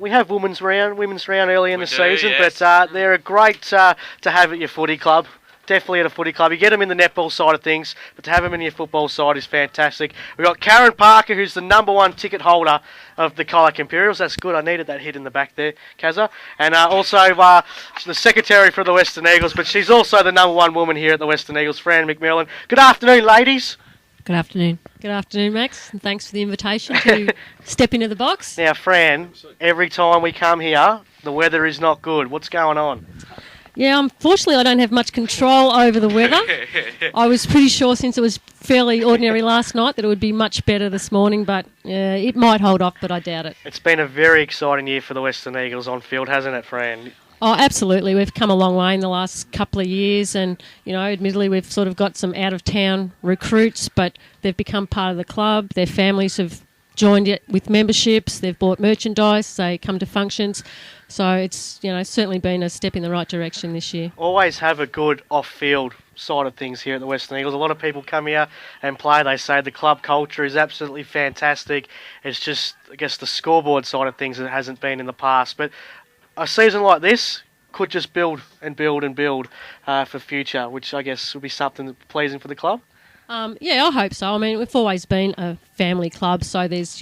we have women's round early in the season, yes. but they're great to have at your footy club. Definitely at a footy club. You get them in the netball side of things, but to have them in your football side is fantastic. We've got Karen Parker, who's the #1 ticket holder of the Colac Imperials. That's good. I needed that hit in the back there, Kazza. And also she's the secretary for the Western Eagles, but she's also the #1 woman here at the Western Eagles, Fran McMillan. Good afternoon, ladies. Good afternoon. Good afternoon, Max, and thanks for the invitation to step into the box. Now, Fran, every time we come here, the weather is not good. What's going on? Yeah, unfortunately, I don't have much control over the weather. I was pretty sure since it was fairly ordinary last night that it would be much better this morning, but it might hold off, but I doubt it. It's been a very exciting year for the Western Eagles on field, hasn't it, Fran? Oh, absolutely. We've come a long way in the last couple of years and, admittedly we've sort of got some out-of-town recruits, but they've become part of the club. Their families have joined it with memberships. They've bought merchandise. They come to functions. So it's, certainly been a step in the right direction this year. Always have a good off-field side of things here at the Western Eagles. A lot of people come here and play. They say the club culture is absolutely fantastic. It's just, I guess, the scoreboard side of things that hasn't been in the past. But a season like this could just build and build and build for future, which I guess would be something pleasing for the club. Yeah, I hope so. I mean, we've always been a family club, so there's,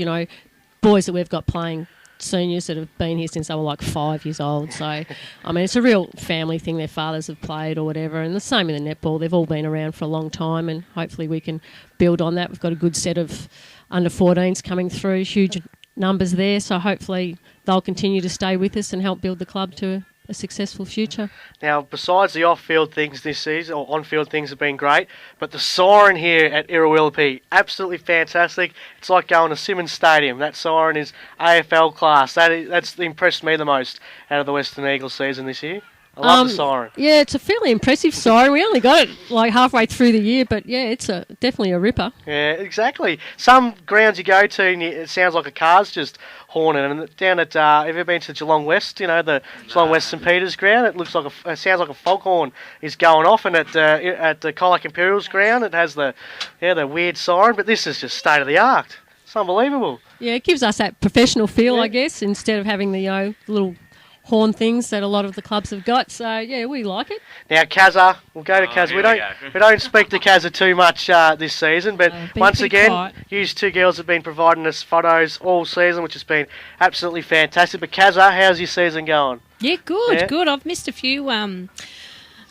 boys that we've got playing, seniors that have been here since they were like 5 years old. So, I mean, it's a real family thing. Their fathers have played or whatever, and the same in the netball. They've all been around for a long time, and hopefully we can build on that. We've got a good set of under-14s coming through, huge numbers there, so hopefully they'll continue to stay with us and help build the club to a successful future. Now, besides the off-field things this season, or on-field things have been great, but the siren here at Irrawillipi, absolutely fantastic. It's like going to Simmons Stadium. That siren is AFL class. That's impressed me the most out of the Western Eagles season this year. I love the siren. Yeah, it's a fairly impressive siren. We only got it like halfway through the year, but yeah, it's definitely a ripper. Yeah, exactly. Some grounds you go to, and it sounds like a car's just horning. And down at, have you ever been to Geelong West? The Geelong West St Peters ground. It sounds like a foghorn is going off. And at the Colac Imperials ground, it has the weird siren. But this is just state of the art. It's unbelievable. Yeah, it gives us that professional feel, I guess, instead of having the little horn things that a lot of the clubs have got. So yeah, we like it. Now Kazza, we'll go to Kazza. We don't speak to Kazza too much this season, but once again, you two girls have been providing us photos all season, which has been absolutely fantastic. But Kazza, how's your season going? Yeah, good. I've missed a few.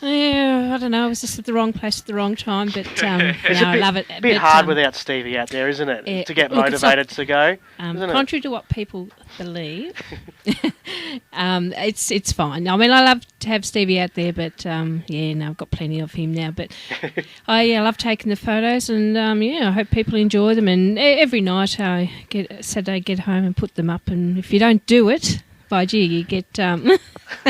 I don't know. I was just at the wrong place at the wrong time, but I love it. It's a bit hard without Stevie out there, isn't it? To get motivated to go. Contrary to what people believe, it's fine. I mean, I love to have Stevie out there, but I've got plenty of him now. But I love taking the photos, and I hope people enjoy them. And every night I get home and put them up. And if you don't do it, by gee, you get where's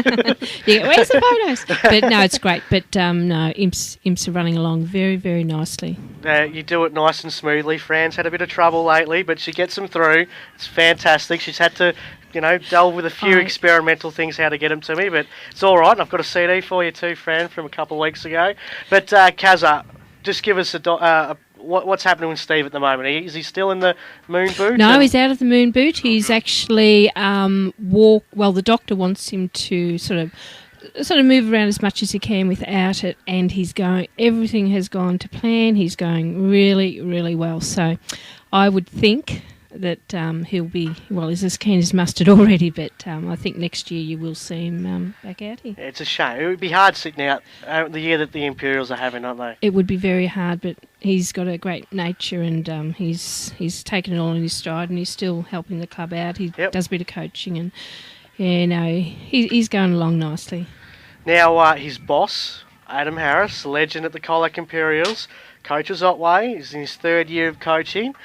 the photos? But no, it's great. But no, Imps are running along very, very nicely. You do it nice and smoothly. Fran's had a bit of trouble lately, but she gets them through. It's fantastic. She's had to, delve with a few experimental things how to get them to me, but it's all right. And I've got a CD for you too, Fran, from a couple of weeks ago. But Kazza, just give us what's happening with Steve at the moment? Is he still in the moon boot? No, he's out of the moon boot. He's actually the doctor wants him to sort of move around as much as he can without it, and everything has gone to plan. He's going really, really well. So I would think that he'll be, he's as keen as mustard already, but I think next year you will see him back out here. Yeah, it's a shame. It would be hard sitting out the year that the Imperials are having, aren't they? It would be very hard, but he's got a great nature, and he's taken it all in his stride, and he's still helping the club out. He does a bit of coaching, and he's going along nicely. Now, his boss, Adam Harris, legend at the Colac Imperials, coaches Otway. He's in his third year of coaching.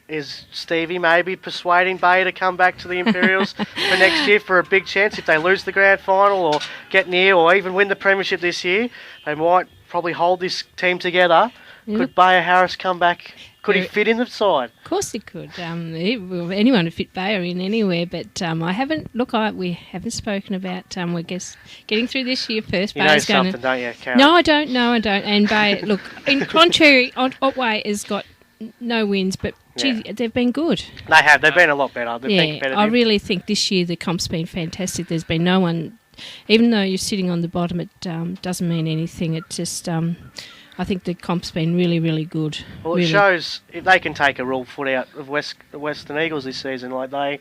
Is Stevie maybe persuading Bay to come back to the Imperials for next year for a big chance? If they lose the grand final or get near or even win the premiership this year, they might probably hold this team together. Yep. Could Bayer Harris come back? Could he fit in the side? Of course he could. Anyone would fit Bayer in anywhere, but we haven't spoken about, we're getting through this year first. You know something, don't you, Karen? No, I don't. And Bayer, look, in contrary, Otway has got no wins, but gee, they've been good. They have. They've been a lot better. They've been competitive. I really think this year the comp's been fantastic. There's been no one, even though you're sitting on the bottom, it doesn't mean anything. It just, I think the comp's been really, really good. Well, really. It shows if they can take a real foot out of the Western Eagles this season. Like they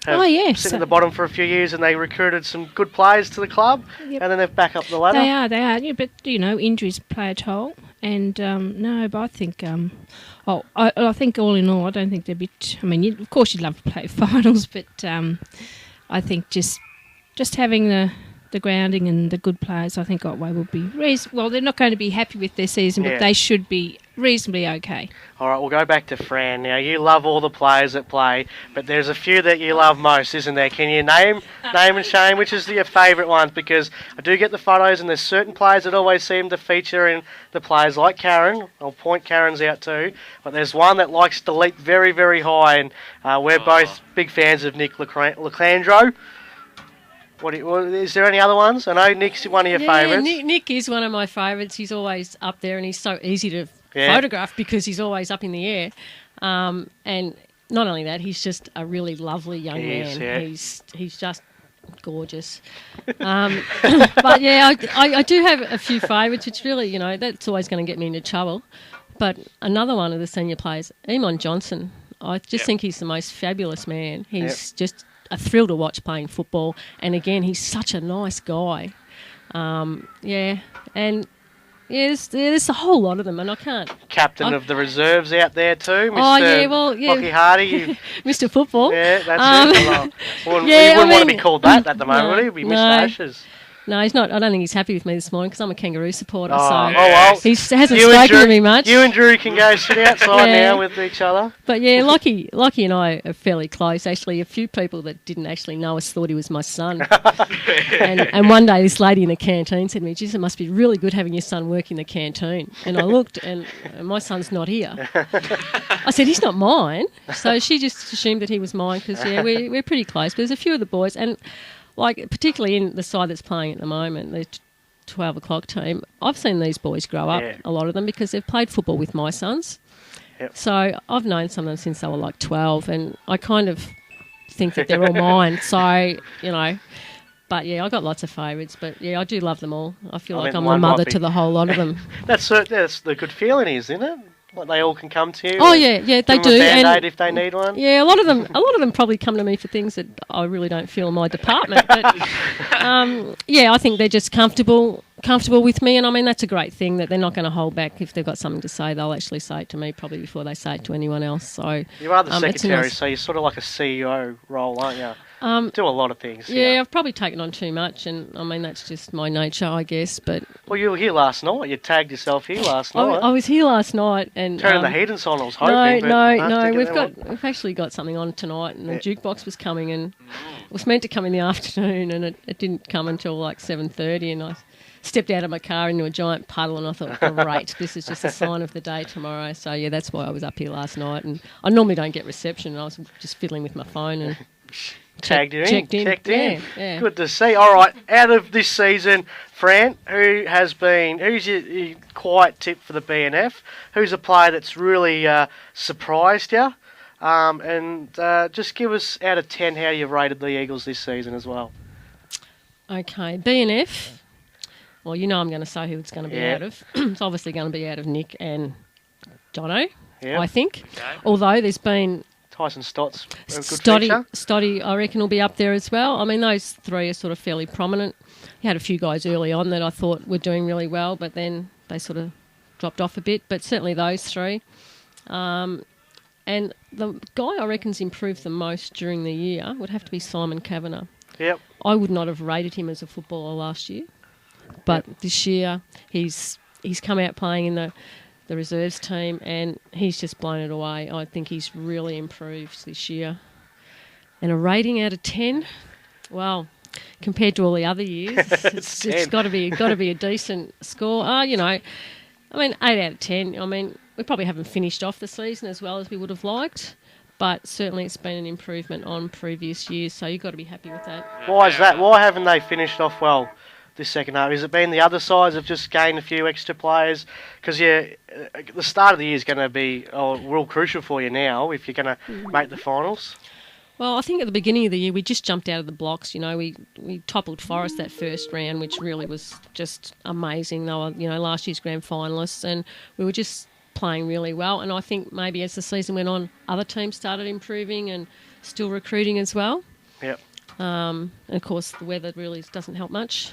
have sitting at the bottom for a few years, and they recruited some good players to the club, and then they've back up the ladder. They are. Yeah, but injuries play a toll. And no, but I think, I think all in all, I don't think they're a bit. I mean, of course, you'd love to play finals, but I think just having the grounding and the good players, I think Otway will be well. They're not going to be happy with their season, but they should be reasonably okay. All right, we'll go back to Fran now. You love all the players that play, but there's a few that you love most, isn't there? Can you name and shame which is your favourite ones? Because I do get the photos, and there's certain players that always seem to feature in the players, like Karen. I'll point Karen's out too, but there's one that likes to leap very, very high, and we're both big fans of Nick Laclandro. Is there any other ones? I know Nick's one of your favourites. Nick is one of my favourites. He's always up there, and he's so easy to photograph because he's always up in the air. And not only that, he's just a really lovely young man. He's just gorgeous. But I do have a few favourites, which really, that's always going to get me into trouble. But another one of the senior players, Eamon Johnson. I just think he's the most fabulous man. He's just a thrill to watch playing football, and again, he's such a nice guy. There's a whole lot of them, and I can't. Captain of the reserves out there too, Mr. Lockie Hardy, Mr. Football. Yeah, that's it. He wouldn't want to be called that at the moment, would he? He'd be Mr. Ashes. No, he's not. I don't think he's happy with me this morning because I'm a Kangaroo supporter. He hasn't spoken to me much. You and Drew can go sit outside now with each other. But yeah, Lockie and I are fairly close. Actually, a few people that didn't actually know us thought he was my son. and one day, this lady in the canteen said to me, "Geez, it must be really good having your son work in the canteen." And I looked, and my son's not here. I said, "He's not mine." So she just assumed that he was mine because we're pretty close. But there's a few of the boys and. Like, particularly in the side that's playing at the moment, the 12 o'clock team, I've seen these boys grow up, a lot of them, because they've played football with my sons. Yep. So I've known some of them since they were like 12, and I kind of think that they're all mine. So, but yeah, I've got lots of favourites, but yeah, I do love them all. I feel like I'm the mother to the whole lot of them. That's the good feeling, isn't it? Like they all can come to you. Oh yeah, they do. A Band-Aid if they need one. Yeah, a lot of them probably come to me for things that I really don't feel in my department. But I think they're just comfortable with me, and I mean that's a great thing that they're not going to hold back. If they've got something to say, they'll actually say it to me probably before they say it to anyone else. So you are the secretary, so you're sort of like a CEO role, aren't you? Do a lot of things. Yeah, I've probably taken on too much, and I mean that's just my nature, I guess. But you were here last night. You tagged yourself here last night. I was here last night, and turning the heat and so on. I was hoping. No. We've actually got something on tonight, and the jukebox was coming, and it was meant to come in the afternoon, and it didn't come until like 7:30, and I stepped out of my car into a giant puddle, and I thought, great, this is just a sign of the day tomorrow. So yeah, that's why I was up here last night, and I normally don't get reception, and I was just fiddling with my phone and. Checked in. Yeah. Good to see. All right, out of this season, Fran, who's your quiet tip for the BNF? Who's a player that's really surprised you? And just give us out of 10 how you've rated the Eagles this season as well. Okay, BNF. Well, I'm going to say who it's going to be out of. It's obviously going to be out of Nick and Jono, I think. Okay. Although there's been... Tyson Stott's a good feature. Stotty, I reckon, will be up there as well. I mean, those three are sort of fairly prominent. You had a few guys early on that I thought were doing really well, but then they sort of dropped off a bit. But certainly those three. And the guy I reckon's improved the most during the year would have to be Simon Kavanagh. Yep. I would not have rated him as a footballer last year, but this year he's come out playing in the reserves team, and he's just blown it away. I think he's really improved this year. And a rating out of 10, well, compared to all the other years, it's got to be a decent score. I mean, 8 out of 10. I mean, we probably haven't finished off the season as well as we would have liked, but certainly it's been an improvement on previous years, so you've got to be happy with that. Why is that? Why haven't they finished off well? this second half? Has it been the other sides have just gained a few extra players? Because the start of the year is going to be real crucial for you now if you're going to make the finals. Well, I think at the beginning of the year we just jumped out of the blocks. You know, we toppled Forest that first round, which really was just amazing. They were, last year's grand finalists, and we were just playing really well. And I think maybe as the season went on, other teams started improving and still recruiting as well. Yep. And of course, the weather really doesn't help much.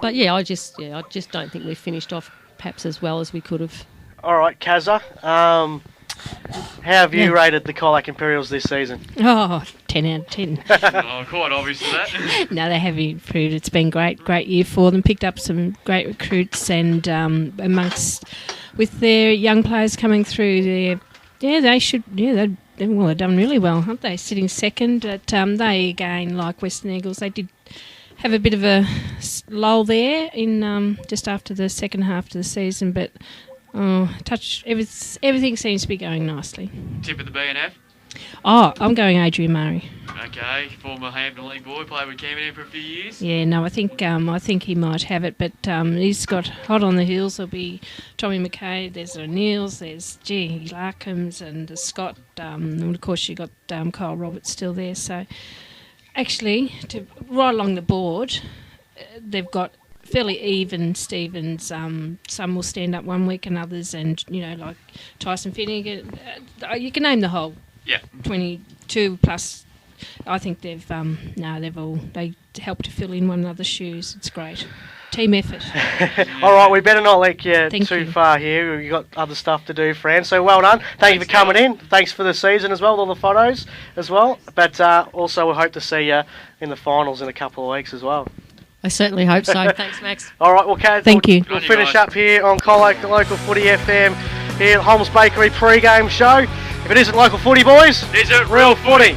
But I just don't think we finished off perhaps as well as we could have. All right, Kazza. How have you rated the Colac Imperials this season? 10 out of 10. Quite obvious to that. No, they have improved. It's been great year for them. Picked up some great recruits, and with their young players coming through, they should. They've done really well, aren't they? Sitting second, but they again, like Western Eagles, they did have a bit of a lull there in just after the second half of the season, but. Everything seems to be going nicely. Tip of the BNF? I'm going Adrian Murray. Okay, former Hampton League boy, played with Camden for a few years. Yeah, no, I think he might have it, but he's got hot on the heels. There'll be Tommy McKay, there's O'Neills, there's Larkhams and the Scott, and of course you've got Kyle Roberts still there. So actually, right along the board, they've got fairly even Stevens. Some will stand up one week and others, and like Tyson Finnegan. You can name the whole 22 plus. I think they help to fill in one another's shoes. It's great. Team effort. All right, we better not let you too far here. We've got other stuff to do, Fran. So well done. Thank you for coming in. Thanks for the season as well, all the photos as well. But also we hope to see you in the finals in a couple of weeks as well. I certainly hope so. Thanks, Max. All right, well, Kat, Thank you. We'll finish up here on Colac Local Footy FM here at Holmes Bakery pre-game show. If it isn't local footy, boys, is it real footy?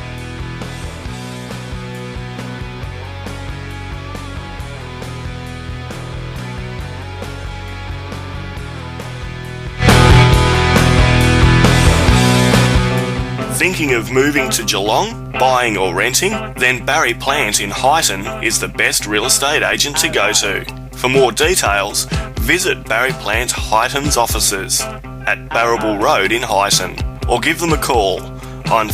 Thinking of moving to Geelong, buying or renting? Then Barry Plant in Highton is the best real estate agent to go to. For more details, visit Barry Plant Highton's offices at Barrable Road in Highton, or give them a call on